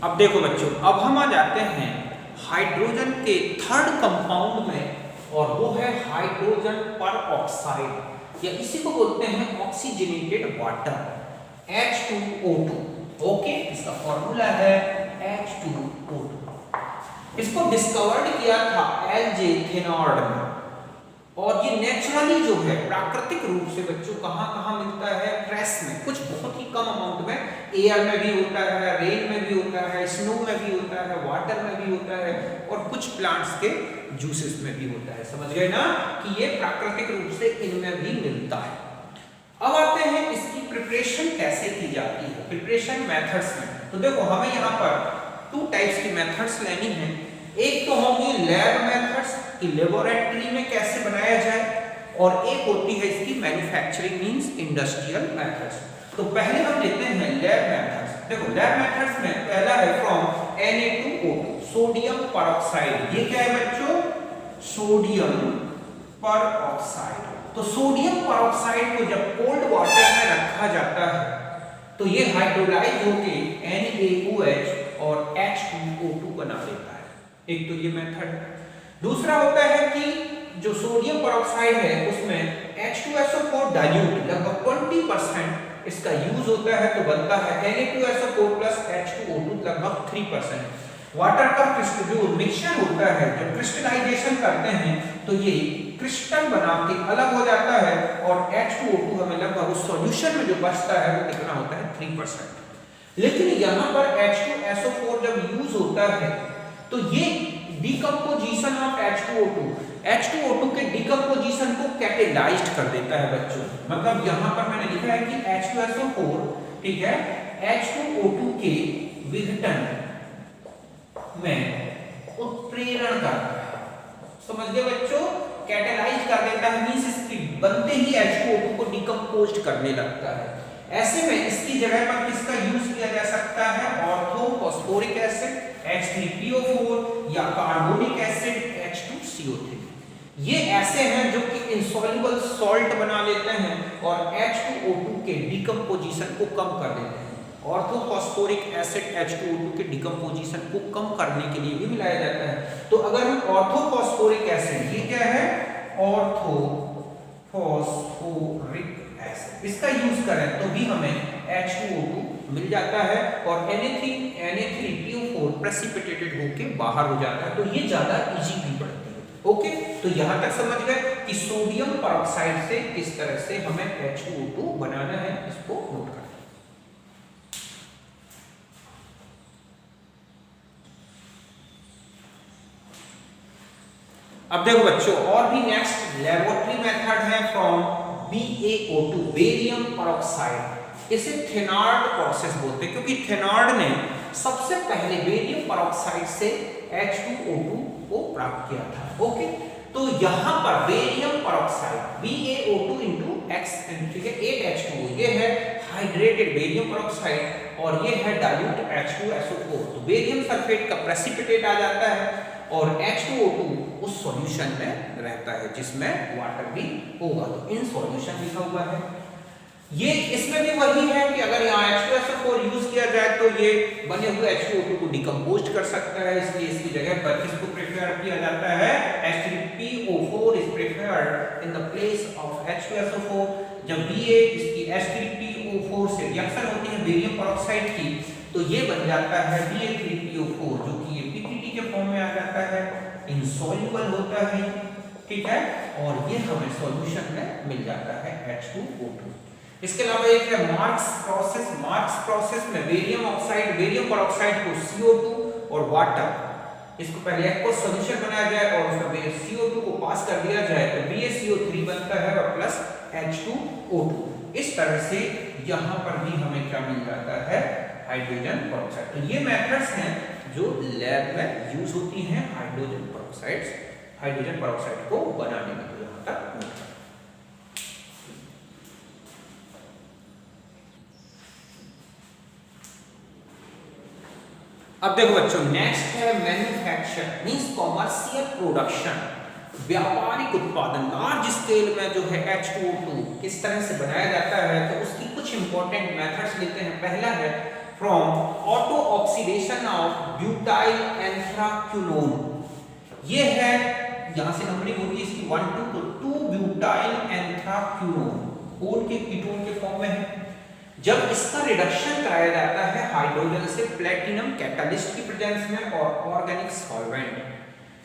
अब देखो बच्चों, अब हम आ जाते हैं हाइड्रोजन के थर्ड कंपाउंड में, और वो है हाइड्रोजन पर ऑक्साइड, या इसी को बोलते हैं ऑक्सीजनेटेड वाटर, H2O2। ओके, इसका फॉर्मूला है H2O2। इसको डिस्कवर्ड किया था एलजे थेनार्ड ने, और ये नेचुरली जो है प्राकृतिक रूप से बच्चों कहाँ कहाँ मिलता है, ट्रेस में, कुछ बहुत ही कम अमाउंट में, एयर में भी होता है, रेन में भी होता है, स्नो में भी होता है, वाटर में भी होता है, और कुछ प्लांट्स के जूसेस में भी होता है। समझ गए ना कि ये प्राकृतिक रूप से इनमें भी मिलता है। अब आते हैं इसकी प्रिपरेशन कैसे की जाती है, प्रिपरेशन मेथड्स में। तो देखो, हमें यहाँ पर 2 टाइप्स की मेथड्स लेनी है। एक तो होंगी लैब मेथड्स कि लेबोरेटरी में कैसे बनाया जाए, और एक होती है इसकी मैन्युफैक्चरिंग मींस इंडस्ट्रियल मेथड्स। तो पहले हम लेते हैं लैब मेथड्स। देखो, लैब मेथड्स में पहला है फ्रॉम Na2O2, सोडियम परऑक्साइड। ये क्या है बच्चों, सोडियम परऑक्साइड। तो सोडियम परऑक्साइड को जब कोल्ड वाटर में रखा जाता है तो ये हाइड्रोलाइज होके NaOH और H2O2 बना देता है। एक तो ये मेथड है। दूसरा होता है कि जो सोडियम परऑक्साइड है उसमें H2SO4 डाइल्यूट लगभग 20% इसका यूज होता है, तो बनता है Na2SO4 प्लस H2O2 लगभग 3%। वाटर का जो मिक्सचर होता है, जब क्रिस्टलाइजेशन करते हैं तो ये क्रिस्टल बना के अलग हो जाता है, और H2O2 हमें लगभग उस सॉल्यूशन में जो बचता है वो कितना होता है, 3%। लेकिन यहाँ पर H2SO4 जब यूज होता है तो ये डिकम्पोजिशन ऑफ H2O2 के डिकम्पोजिशन को कैटेलाइज्ड कर देता है बच्चों। मतलब यहाँ पर मैंने लिखा है कि H2SO4, ठीक है, H2O2 के विघटन में उत्प्रेरण करता है। समझ गए बच्चों, कैटेलाइज कर देता है मींस इसकी बनते ही H2O2 को डिकम्पोज्ड करने लगता है। ऐसे में इसकी जगह पर किसका यूज किया जा सकता है, ऑर्थोफॉस्फोरिक एसिड H3PO4 या कार्बोनिक एसिड H2CO3। ये ऐसे हैं जो कि इंसॉल्युबल सॉल्ट बना लेते हैं और H2O2 के डिकम्पोजिशन को कम कर देते हैं। ऑर्थोफॉस्फोरिक एसिड H2O2 के डिकम्पोजिशन को कम करने के लिए भी मिलाया जाता है। तो अगर हम ऑर्थोफॉस्फोरिक एसिड, ये क्या है, ऑर्थोफॉस्फोरिक एसिड, इसका यूज करें तो भी हमें H2O2 मिल जाता है, और Na3PO4 प्रेसिपिटेटेड होके बाहर हो जाता है। तो ये ज्यादा इजी भी पड़ती है। ओके, तो यहां तक समझ गए कि सोडियम परऑक्साइड से किस तरह से हमें H2O2 बनाना है, इसको नोट करें। अब देखो बच्चों, और भी नेक्स्ट लेबोरेटरी मेथड है फ्रॉम BaO2, बेरियम परऑक्साइड। इसे थेनार्ड प्रोसेस बोलते हैं, क्योंकि थेनार्ड ने सबसे पहले बेरियम परऑक्साइड से H2O2 को प्राप्त किया था। ओके, तो यहां पर barium peroxide BaO2 into X, ठीक है, 8H2O, ये है हाइड्रेटेड बेरियम परऑक्साइड, और ये है डाइल्यूट H2SO4। तो बेरियम सल्फेट का प्रेसिपिटेट आ जाता है, और H2O2 उस सॉल्यूशन में रहता है जिसमें वाटर भी होगा। तो इन सॉल्यूशन लिखा हुआ है। ये इसमें भी वही है कि अगर यहाँ H2SO4 यूज किया जाए तो ये बने हुए H2O2 को डिकम्पोज कर सकता है, इसलिए इसकी जगह पर किसको प्रेफर किया जाता है, H3PO4 is preferred in the place of H2SO4। जब Ba इसकी H3PO4 से रिएक्शन होती है बेरियम परऑक्साइड की, तो ये बन जाता है Ba3PO4, जो कि ये PPT के फॉर्म में आ जाता है, इनसॉल्युबल होता है, ठीक है, और ये हमें सॉल्यूशन में मिल जाता है H2O2। इसके अलावा एक है मार्क्स प्रोसेस। मार्क्स प्रोसेस में बेरियम परऑक्साइड को CO2 और वाटर, इसको पहले एक्वस सॉल्यूशन बनाया जाए और उसमें CO2 को पास कर दिया जाए तो BaCO3 बनता है और प्लस H2O2। इस तरह से यहाँ पर भी हमें क्या मिल जाता है, हाइड्रोजन परऑक्साइड। तो ये मेथड्स हैं जो लैब में यूज होती हैं हाइड्रोजन परऑक्साइड को बनाने में। तो यहाँ तक अब देखो बच्चों, नेक्स्ट है मैन्युफैक्चर मींस कॉमर्शियल प्रोडक्शन, व्यापारिक उत्पादन, लार्ज स्केल में जो है H2O2 किस तरह से बनाया जाता है। तो उसकी कुछ इंपॉर्टेंट मेथड्स लेते हैं। पहला है from auto oxidation of butyl anthraquinone. ये है, यहां से नंबरिंग होगी इसकी 1 2 तो 2 ब्यूटाइल एंथ्राक्विनोन कोन के कीटोन के फॉर्म में है। जब इसका रिडक्शन कराया जाता है हाइड्रोजन से प्लेटिनम कैटालिस्ट की प्रेजेंस में और ऑर्गेनिक सॉल्वेंट,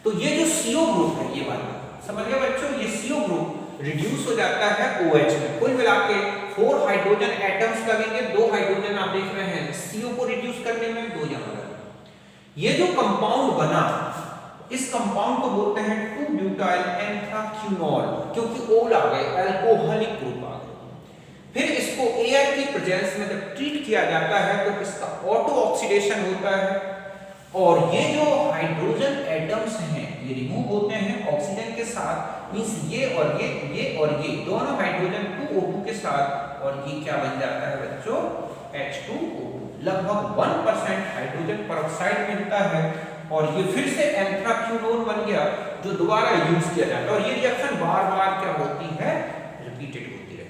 तो ये जो CO ग्रुप है, ये वाला समझ गए बच्चों, ये CO ग्रुप रिड्यूस हो जाता है OH में। कुल मिला के 4 हाइड्रोजन एटम्स लगेंगे, 2 हाइड्रोजन आप देख रहे हैं CO को रिड्यूस करने में, 2 यहाँ लगे। ये जो कंपाउंड बना, इस कंपाउंड को बोलते हैं 2 ब्यूटाइल एंथ्राक्विनोल, क्योंकि ओल आ गए, अल्कोहलिक ग्रुप आ गए। फिर इसको एयर की प्रेजेंस में जब ट्रीट किया जाता है तो इसका ऑटो ऑक्सीडेशन होता है और ये जो हाइड्रोजन एटम्स हैं ये रिमूव होते हैं ऑक्सीजन के साथ, मींस ये और ये दोनों हाइड्रोजन 2O2 के साथ, और ये क्या बन जाता है बच्चों, H2O2। लगभग 1% हाइड्रोजन परऑक्साइड मिलता है और ये फिर से एंथ्राक्विनोन बन गया जो दोबारा यूज किया जाता है, और ये रिएक्शन बार-बार क्या होती है, रिपीटेड होती रहती है।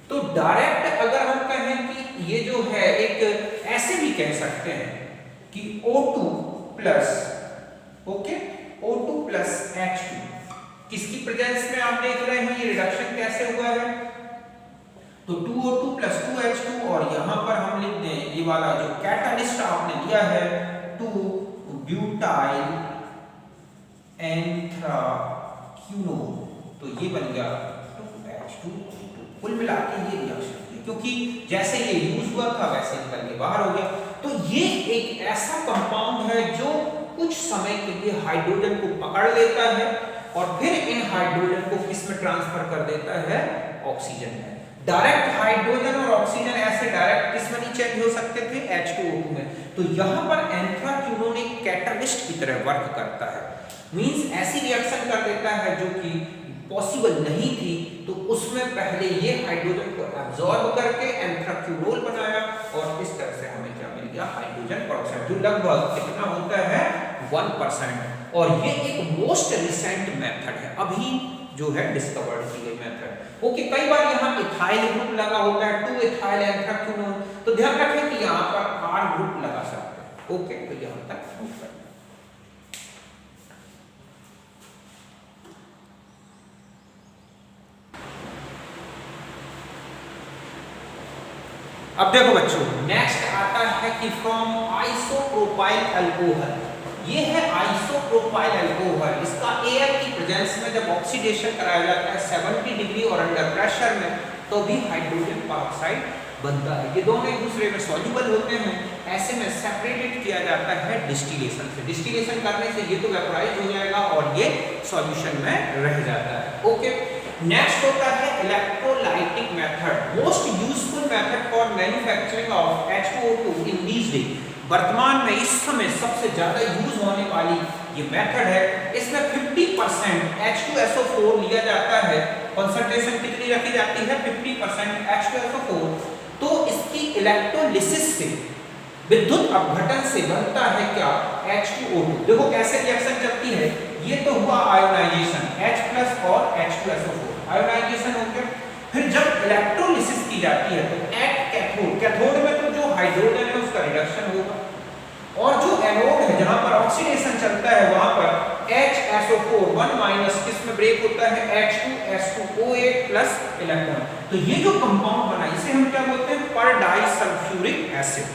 तो डायरेक्ट अगर हम कहें कि ये जो है एक ऐसे भी कह सकते हैं कि O2 plus, okay, O2 plus H2 किसकी प्रेजेंस में आप देख रहे हैं ये रिडक्शन कैसे हुआ है, तो 2O2 प्लस 2H2 और यहां पर हम लिख दें ये वाला जो कैटालिस्ट आपने लिया है 2 ब्यूटाइल एंथ्राक्विनोन, तो ये बन गया 2H2O2। कुल मिला के ये रिएक्शन है, क्योंकि जैसे ये यूज हुआ था वैसे निकल के बाहर हो गया। तो ये एक ऐसा कंपाउंड है जो कुछ समय के लिए हाइड्रोजन को पकड़ लेता है और फिर इन हाइड्रोजन को किस में ट्रांसफर कर देता है, ऑक्सीजन में। डायरेक्ट हाइड्रोजन और ऑक्सीजन ऐसे डायरेक्ट किस में नहीं चेंज हो सकते थे, H2O2 में। तो यहाँ पर एंथ्राक्विनोन एक कैटालिस्ट की तरह वर्क करता है, मींस ऐसी रिएक्शन कर देता है जो कि पॉसिबल नहीं थी, तो उसमें पहले ये हाइड्रोजन को एब्जॉर्ब करके एंथ्राक्विनोल बनाया और इस तरह से हमें क्या मिल गया, हाइड्रोजन परऑक्साइड, जो लगभग कितना होता है, 1%। और ये एक मोस्ट रिसेंट मेथड है, अभी जो है डिस्कवर्ड की गई मेथड। ओके, कई बार यहाँ इथाइल ग्रुप लगा होता है 2 इथाइल एंथ्राक्विनोन, तो ध्यान रखें कि यहाँ पर R ग्रुप लगा सकते हैं। ओके, तो यहाँ तक नोट करें। अब देखो बच्चों, नेक्स्ट आता है कि फ्रॉम आइसोप्रोपाइल अल्कोहल। ये है आइसोप्रोपाइल अल्कोहल, इसका एयर की प्रेजेंस में जब ऑक्सीडेशन कराया जाता है 70 डिग्री और अंडर प्रेशर में, तो भी हाइड्रोजन परऑक्साइड बनता है। ये दोनों एक दूसरे में सॉल्युबल होते हैं, ऐसे में सेपरेटेड किया जाता है डिस्टिलेशन से। डिस्टिलेशन करने से ये तो वेपोराइज हो जाएगा और ये सॉल्यूशन में रह जाता है। ओके, नेक्स्ट होता है electrolytic method, most useful method for manufacturing of H2O2 in these days. वर्तमान में इस समय सबसे ज्यादा यूज होने वाली ये मेथड है। इसमें 50% H2SO4 लिया जाता है, कंसंट्रेशन कितनी रखी जाती है, 50% H2SO4। तो इसकी इलेक्ट्रोलिसिस से, विद्युत अपघटन से बनता है क्या, H2O2। देखो कैसे रिएक्शन चलती है, ये तो हुआ आयोनाइजेशन, H+ और H2SO4 आयोनाइजेशन हो गया। फिर जब इलेक्ट्रोलिसिस की जाती है तो एट कैथोड, कैथोड में तो जो हाइड्रोजन है उसका रिडक्शन होगा, और जो एनोड है जहां पर ऑक्सीडेशन चलता है वहां पर HSO4 1- किस में ब्रेक होता है, H2S2O8+ इलेक्ट्रॉन। तो ये जो कंपाउंड बना इसे हम क्या बोलते हैं, पर डाइसल्फ्यूरिक एसिड।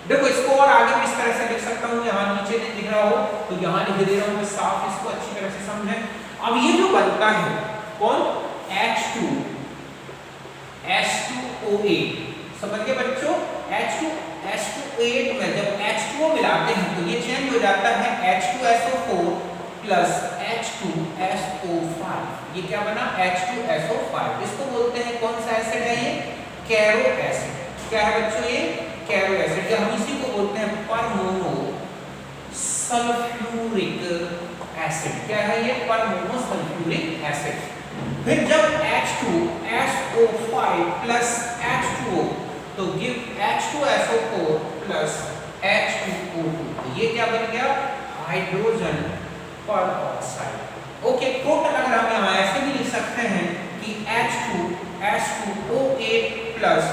देखो इसको और आगे भी इस तरह से लिख सकता हूं, यहाँ नीचे नहीं दिख रहा हो तो यहाँ लिख दे रहा हूं, साफ इसको अच्छी तरह से समझें। अब ये जो बनता है कौन, H2S2O8, समझ गए बच्चों। H2S2O8 में जब H2O मिलाते हैं तो ये चेंज हो जाता है H2SO4 प्लस H2SO5। ये क्या बना, H2SO5। इसको बोलते हैं कौन सा एसिड है, ये कैरो एसिड। क्या है बच्चों, ये कैरो एसिड, या हम इसी को बोलते हैं परमोनो सल्फ्यूरिक एसिड। क्या है ये, परमोनो सल्फ्यूरिक एसिड। फिर जब H2SO5 प्लस H2O तो गिव H2SO4 प्लस H2O2। तो ये क्या बन गया, हाइड्रोजन परऑक्साइड। ओके, टोटल अगर हम यहाँ ऐसे भी लिख सकते हैं कि H2S2O8 प्लस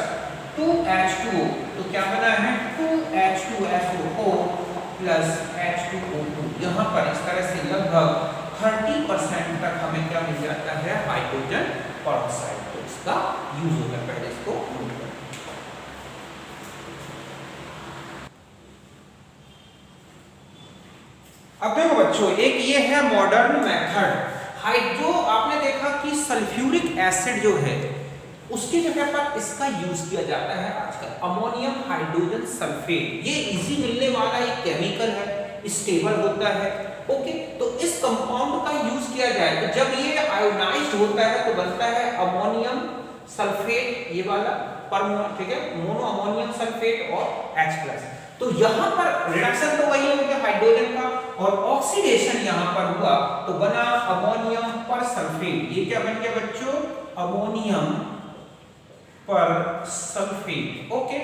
2H2O, तो क्या बना है 2H2SO4 प्लस H2O2। यहाँ पर इस तरह से लगभग 30% तक हमें क्या मिल जाता है हाइड्रोजन परऑक्साइड। तो इसका यूज होगा, पहले इसको नोट करें। अब देखो बच्चों, एक ये है मॉडर्न मेथड हाइड्रो, आपने देखा कि सल्फ्यूरिक एसिड जो है उसकी जगह पर इसका यूज किया जाता है आजकल अमोनियम हाइड्रोजन सल्फेट। ये इजी मिलने वाला एक केमिकल है, स्टेबल होता है। ओके, तो इस कंपाउंड का यूज किया जाए तो जब ये आयोनाइज्ड होता है तो बनता है अमोनियम सल्फेट, ये वाला ठीक है, मोनो अमोनियम सल्फेट और H+। तो यहाँ पर रिडक्शन तो वही हो गया हाइड्रोजन का, और ऑक्सीडेशन यहाँ पर हुआ तो बना अमोनियम पर सल्फेट। ये क्या बन गया बच्चों, अमोनियम पर सल्फेट। ओके,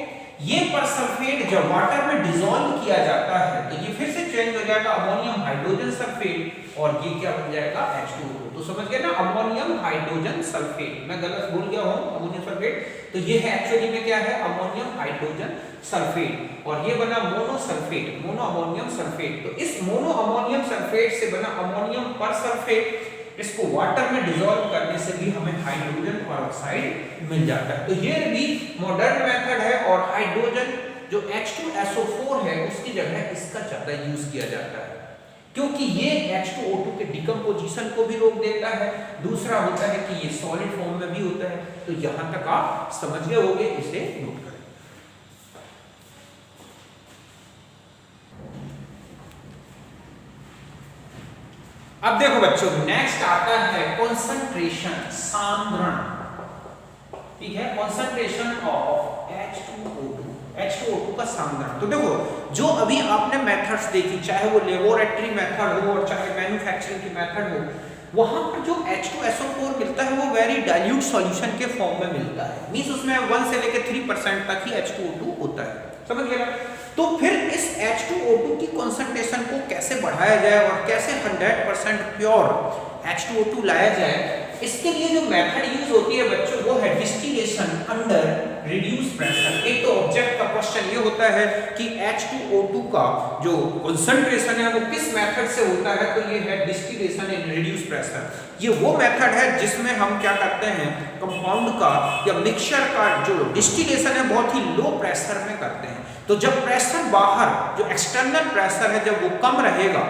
ये पर सल्फेट जब वाटर में डिसॉल्व किया जाता है तो ये फिर से चेंज हो जाएगा अमोनियम हाइड्रोजन सल्फेट, और ये क्या बन जाएगा H2O। तो समझ गए ना, अमोनियम हाइड्रोजन सल्फेट। मैं गलत बोल गया हूँ अमोनियम सल्फेट, तो ये है एक्चुअली में क्या है अमोनियम हाइड्रोजन सल्फेट, और ये बना mono sulphate, mono ammonium sulphate. तो इस मोनो अमोनियम सल्फेट से बना अमोनियम पर सल्फेट, इसको वाटर में डिसॉल्व करने से भी हमें हाइड्रोजन परऑक्साइड मिल जाता है। तो ये भी मॉडर्न मेथड है, और हाइड्रोजन जो H2SO4 है उसकी जगह इसका ज्यादा यूज किया जाता है, क्योंकि ये H2O2 के डिकम्पोजिशन को भी रोक देता है। दूसरा होता है कि ये सॉलिड फॉर्म में भी होता है। तो यहां तक आप समझ गए होंगे, इसे नोट करें। अब देखो बच्चों, नेक्स्ट आता है कंसंट्रेशन, सांद्रण। ठीक है, कंसंट्रेशन ऑफ H2O2 का सांद्रण। तो देखो, जो अभी आपने मेथड्स देखी, चाहे वो लेबोरेटरी मेथड हो और चाहे मैन्युफैक्चरिंग की मेथड हो, वहां पर जो H2SO4 मिलता है वो वेरी डाइल्यूट सॉल्यूशन के फॉर्म में मिलता है। मींस उसमें 1 से लेकर 3% तक ही H2O2 होता है, समझ गए ना। तो फिर इस H2O2 की कंसंट्रेशन को कैसे बढ़ाया जाए और कैसे 100% प्योर H2O2 लाया जाए, इसके लिए जो मेथड यूज होती है बच्चों वो है डिस्टिलेशन अंडर रिड्यूस प्रेशर। एक तो ऑब्जेक्ट का क्वेश्चन ये होता है कि H2O2 का जो कंसंट्रेशन है वो किस मेथड से होता है, तो ये है डिस्टिलेशन इन रिड्यूस प्रेशर। ये वो मेथड है जिसमें हम क्या करते हैं, कंपाउंड का या मिक्सचर का जो डिस्टिलेशन है बहुत ही लो प्रेशर में करते हैं। तो जब प्रेशर बाहर, जो एक्सटर्नल प्रेशर है जब वो कम रहेगा,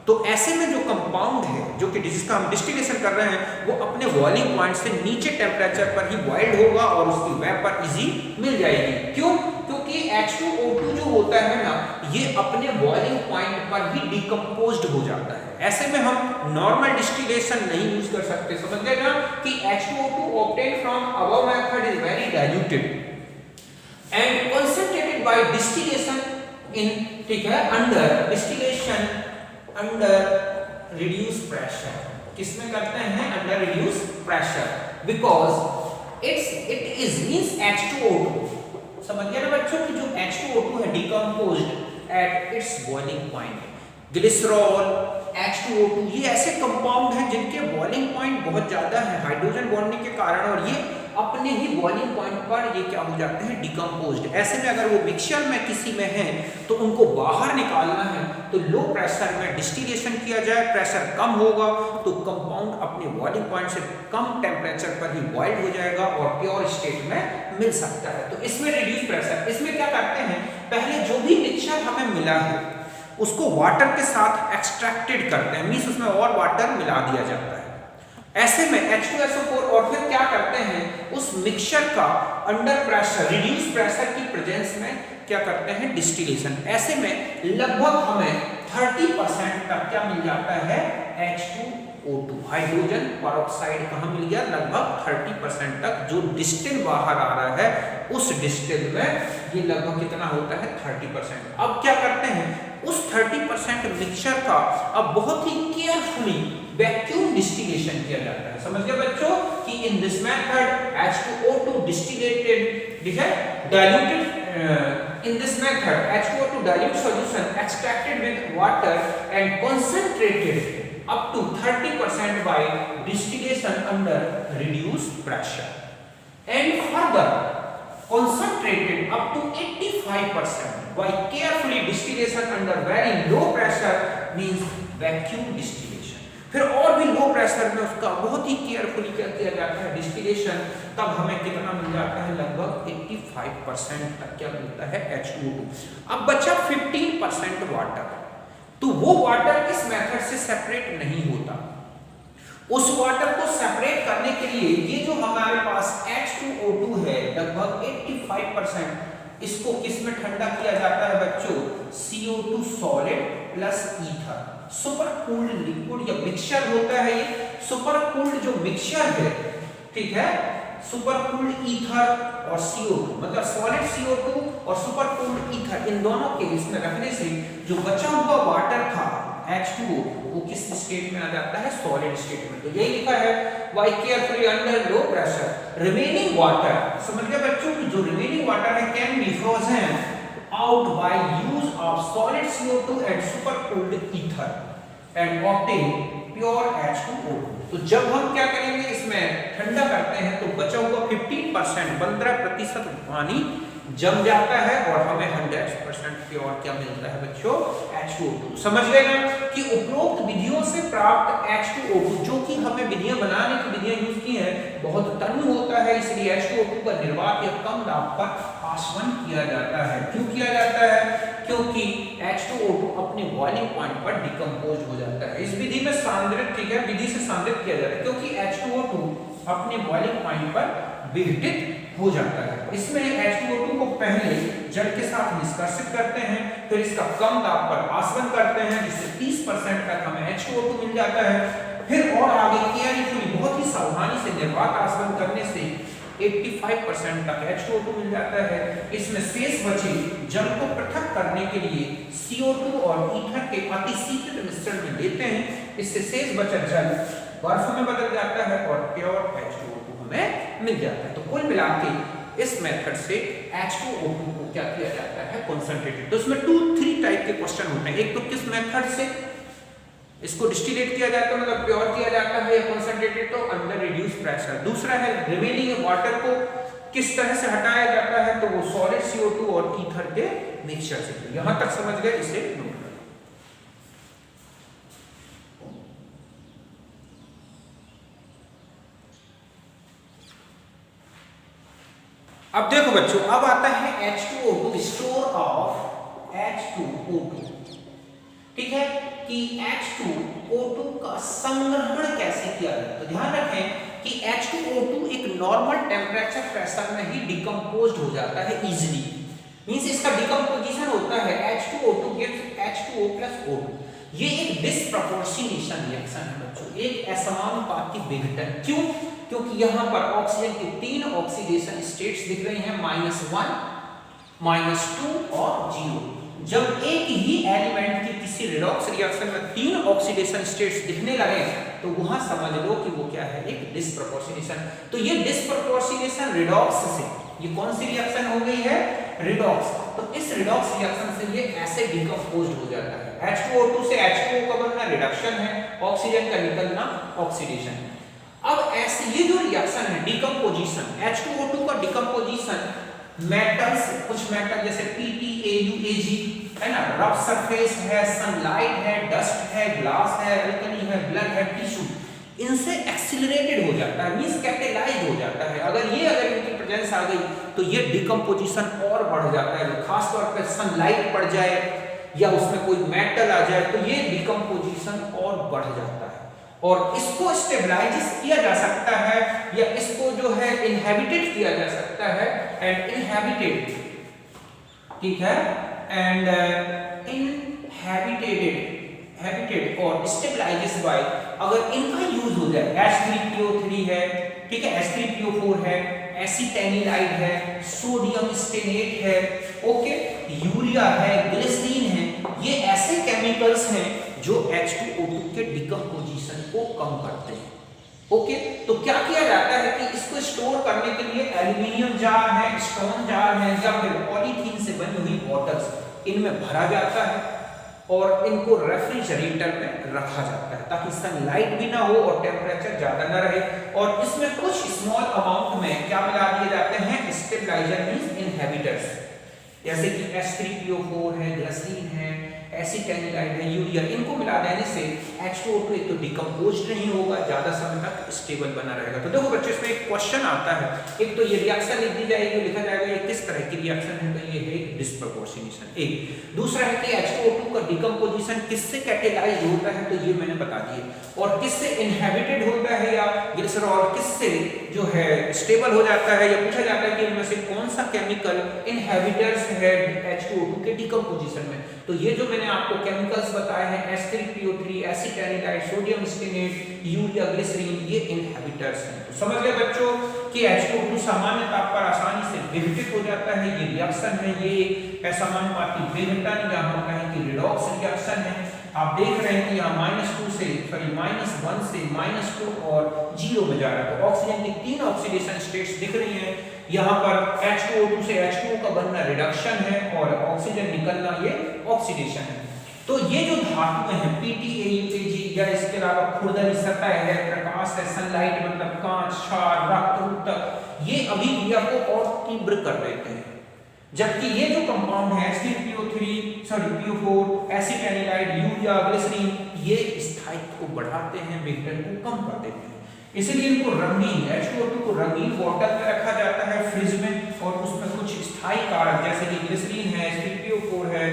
तो ऐसे में जो कंपाउंड है जो कि जिसका हम डिस्टिलेशन कर रहे हैं वो अपने बॉइलिंग पॉइंट से नीचे टेम्परेचर पर ही बॉइल्ड होगा और उसकी वेपर इजी मिल जाएगी। क्यों? क्योंकि H2O2 जो होता है ना, ये अपने बॉइलिंग पॉइंट पर ही डिकम्पोज्ड हो जाता है। ऐसे में हम नॉर्मल डिस्टिलेशन नहीं यूज कर सकते। समझ गए ना कि H2O2 obtained from above method is very diluted and concentrated by distillation in, ठीक है, under distillation under reduce pressure. किसमें करते हैं? Under reduce pressure, because it is means H2O2। समझ गए ना बच्चों कि जो H2O2 है decomposed at its boiling point. Glycerol, H2O2 ये ऐसे कंपाउंड हैं जिनके बॉइलिंग पॉइंट बहुत ज्यादा है हाइड्रोजन बॉन्डिंग के कारण, और ये अपने ही बॉइलिंग पॉइंट पर ये क्या हो जाते हैं, डिकम्पोज्ड। ऐसे में अगर वो मिक्सचर में किसी में है तो उनको बाहर निकालना है तो लो प्रेशर में डिस्टिलेशन किया जाए, प्रेशर कम होगा तो कंपाउंड अपने बॉइलिंग पॉइंट से कम टेम्परेचर पर ही बॉइल्ड हो जाएगा और प्योर स्टेट में मिल सकता है। तो इसमें रिड्यूस प्रेशर, इसमें क्या करते हैं, पहले जो भी मिक्सचर हमें मिला है उसको वाटर के साथ एक्सट्रैक्टेड करते हैं, मींस उसमें और वाटर मिला दिया जाता है। ऐसे में H2SO4 और फिर क्या करते हैं, उस मिक्सचर का अंडर प्रेशर, रिड्यूस प्रेशर की प्रेजेंस में क्या करते हैं, डिस्टिलेशन। ऐसे में लगभग हमें 30% तक क्या मिल जाता है, H2O2 हाइड्रोजन परऑक्साइड कहाँ मिल गया, लगभग 30% तक जो डिस्टिल बाहर आ रहा है उस डिस्टिल में ये लगभग कितना होता है, 30%। अब क्या करते हैं, उस 30% मिक्सचर का अब बहुत ही केयरफुली वैक्यूम डिस्टिलेशन किया जाता है। समझ गए बच्चों कि इन दिस मेथड H2O2 डिस्टिलेटेड, ठीक है, diluted in this method H2O2 dilute solution extracted with water and concentrated up to 30% by distillation under reduced pressure, and further concentrated concentrated up to 85% by carefully distillation under very low pressure means vacuum distillation। फिर और भी low pressure में उसका बहुत ही carefully क्या किया जाता है डिस्टिलेशन, तब हमें कितना मिल जाता है लगभग 85% तक क्या मिलता है H2O2। अब बचा 15% वाटर, तो वो वाटर इस मेथड से सेपरेट नहीं होता। उस वाटर को सेपरेट करने के लिए ये जो हमारे पास H2O2 है लगभग 85%, इसको किस में ठंडा किया जाता है बच्चों? CO2 solid plus ether, super cooled liquid या मिक्सचर होता है ये। सुपर कूल्ड जो मिक्सचर है, ठीक है, सुपर कूल्ड ईथर और CO2 मतलब सॉलिड CO2 और सुपर कूल्ड ईथर, इन दोनों के इसमें रखने से जो बचा हुआ वाटर था H2O वो किस स्टेट में आ जाता है? सॉलिड स्टेट में। तो यही लिखा है by carefully under low pressure remaining water, समझ गए बच्चों की जो रिमेनिंग वाटर है can be frozen out by use of solid CO2 and supercooled ether and obtain pure H2O2। तो जब हम क्या करेंगे इसमें ठंडा करते हैं तो बचा हुआ 15% 15% पानी जम जाता है और हमें 100% प्योर क्या मिलता है बच्चों? H2O2। समझ गए ना कि उपरोक्त विधियों से प्राप्त H2O2, जो कि हमें विधियां बनाने की विधियां यूज की हैं, बहुत तन्य होता है, इसलिए H2O2 का निर्वात या कम दाब पर आसवन किया जाता है। क्यों किया जाता है? क्योंकि H2O2 अपने बॉइलिंग पॉइंट पर डिकम्पोज हो जाता है। इस विधि में सांद्रित, ठीक है, विधि से सांद्रित किया जाता है क्योंकि H2O2 अपने बॉइलिंग पॉइंट पर विघटित हो जाता है। इसमें H2O2 को पहले जल के साथ निष्कर्षित करते हैं, फिर इसका कम दाब पर आसवन करते हैं जिससे 30% तक हमें H2O2 मिल जाता है। फिर और आगे केयरफुली बहुत ही सावधानी से निर्वात आसवन करने से 85% तक H2O2 मिल जाता है। इसमें शेष बचे जल को पृथक करने के लिए CO2 और ईथर के अतिशीतल मिश्रण में लेते हैं, इससे शेष बचा जल बर्फ में बदल जाता है और प्योर H2O2 हमें मिल जाता है। तो कुल मिलाकर इस मेथड से H2O2 को क्या किया जाता है? कंसंट्रेटेड। तो इसमें 2-3 टाइप के क्वेश्चन होते हैं। एक तो किस मेथड से इसको डिस्टिलेट किया जाता है मतलब प्योर किया जाता है या कंसंट्रेटेड, तो अंडर रिड्यूस प्रेशर। दूसरा है रिमेनिंग वाटर को किस तरह से हटाया जाता है, तो वो सॉलिड CO2 और ईथर के मिक्सचर से। यहां तक समझ गए, इसे नोट करें। अब देखो बच्चों, अब आता है H2O2 स्टोर ऑफ H2O2, ठीक है, कि H2O2 का संग्रहण कैसे किया जाए। तो ध्यान रखें कि H2O2 एक नॉर्मल टेम्परेचर प्रेशर में ही डिकम्पोज्ड हो जाता है इजीली, मींस इसका डिकम्पोजिशन होता है H2O2 gives H2O plus O2। ये एक डिसप्रपोर्शनेशन रिएक्शन है बच्चों, एक असमानुपाती विघटन। क्यों? क्योंकि यहां पर ऑक्सीजन के 3 ऑक्सीडेशन स्टेट्स दिख रही हैं, -1, -2 और 0। जब एक ही एलिमेंट की किसी रिडॉक्स रिएक्शन में 3 ऑक्सीडेशन स्टेट्स दिखने लगे तो वहां समझ लो कि वो क्या है? एक डिसप्रपोर्शनेशन। तो ये डिसप्रपोर्शनेशन रिडॉक्स से, ये कौन सी रिएक्शन हो गई है? रिडॉक्स। तो इस रिडॉक्स रिएक्शन से ये ऐसे डिकम्पोज्ड हो जाता है। H2O2 से H2O का बनना रिडक्शन है, ऑक्सीजन का निकलना ऑक्सीडेशन है। अब ऐसे ये जो रिएक्शन है डिकम्पोजिशन, H2O2 का डिकम्पोजिशन मेटल्स, कुछ मेटल जैसे PtAuAg है ना, रफ सरफेस है, सनलाइट है, डस्ट है, ग्लास है, एल्कली है, ब्लड है, टिश्यू, इनसे एक्सीलरेटेड हो जाता है, मींस कैटेलाइज्ड हो जाता है। अगर इनकी प्रेजेंस आ गई तो ये डिकम्पोजिशन और बढ़ जाता है। खास तौर पर सनलाइट पड़ जाए या उसमें कोई मेटल आ जाए तो ये डिकम्पोजिशन और बढ़ जाता है और इसको स्टेबलाइज किया जा सकता है या इसको जो है इनहेबिटेड किया जा सकता है, एंड इनहेबिटेड, ठीक है, एंड हैबिटेड और स्टेबलाइजेस बाय, अगर इनका यूज हो जाए, H3PO3 है, ठीक है, H3PO4 है, एसिटेनिलाइड है, सोडियम स्टेनेट है, ओके, यूरिया है, ग्लिसरीन है, ये ऐसे केमिकल्स हैं जो H2O2 के डिकम्पोजिशन को कम करते हैं। ओके, तो क्या किया जाता है कि इसको स्टोर करने के लिए एल्यूमिनियम जार है, स्टोन जार है या फिर पॉलीथीन से बनी हुई बॉटल्स इनमें भरा जाता है और इनको रेफ्रिजरेटर में रखा जाता है ताकि सनलाइट भी ना हो और टेम्परेचर ज्यादा ना रहे। और इसमें कुछ स्मॉल अमाउंट में क्या मिला दिए जाते हैं? स्टेबलाइजर मींस इनहिबिटर्स, जैसे कि H3PO4 है, ग्लिसरीन है, एसिटाइनिलाइड है, यूरिया, इनको मिला देने से H2O2 एक तो डिकम्पोज्ड नहीं होगा, ज्यादा समय तक स्टेबल बना रहेगा। तो देखो बच्चों, इसमें एक क्वेश्चन आता है, एक तो ये रिएक्शन लिख दी जाएगी, लिखा जाएगा ये किस तरह की रिएक्शन है, तो ये है डिस्प्रपोर्शनेशन। एक दूसरा है कि H2O2 का डिकम्पोजिशन किससे कैटेलाइज्ड होता है, तो ये मैंने बता दिए, और किससे इनहिबिटेड होता है या ग्लिसरॉल किससे जो है स्टेबल हो जाता है, या पूछा जाता है कि इनमें से कौन सा केमिकल इनहिबिटर्स है H2O2 के डिकम्पोजिशन में। तो ये जो मैंने आपको केमिकल्स बताए हैं, H3PO3, एसिटाइनिलाइड, सोडियम स्टिनेट, यूरिया, ग्लिसरीन, ये इनहिबिटर्स हैं। तो समझ गए बच्चों कि H2O2 सामान्य ताप पर आसानी से विघटित हो जाता है, ये रिएक्शन है, ये असमानुपाती विघटन या हम कहें कि रिडॉक्स रिएक्शन है। आप देख रहे हैं कि यहाँ -1 से -2 और 0 में जा रहा है। तो ऑक्सीजन की 3 ऑक्सीडेशन स्टेट्स दिख रही हैं। यहाँ पर H2O2 से H2O का बनना रिडक्शन है और ऑक्सीजन निकलना ये ऑक्सीडेशन है। तो ये जो धातुएं हैं PTAG या इसके अलावा खुरदरी सतह है, प्रकाश है, सनलाइट मतलब कांच, क्षार, रक्त, ऊतक, ये अभिक्रिया को और तीव्र कर देते हैं। जबकि ये जो कंपाउंड है PO4, एसिटाइनिलाइड, यूरिया, ग्लिसरीन, ये स्थायित्व को बढ़ाते हैं, विघटन को कम कर देते हैं। इसलिए इनको रंगीन H2O2 को रंगीन बोतल में रखा जाता है फ्रिज में, और उसमें कुछ स्थायी कारक जैसे कि ग्लिसरीन है, H3PO4 है,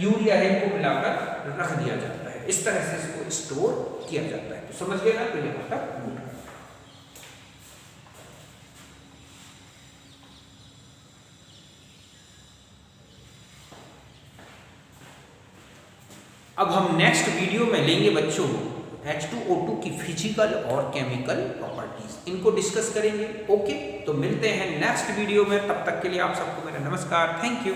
यूरिया है, इनको मिलाकर रख दिया जाता है। इस तरह से इसको स्टोर किया जाता है। तो समझ गए ना, तो यहाँ तक नोट। अब हम नेक्स्ट वीडियो में लेंगे बच्चों H2O2 की फिजिकल और केमिकल प्रॉपर्टीज, इनको डिस्कस करेंगे। ओके, तो मिलते हैं नेक्स्ट वीडियो में, तब तक के लिए आप सबको मेरा नमस्कार, थैंक यू।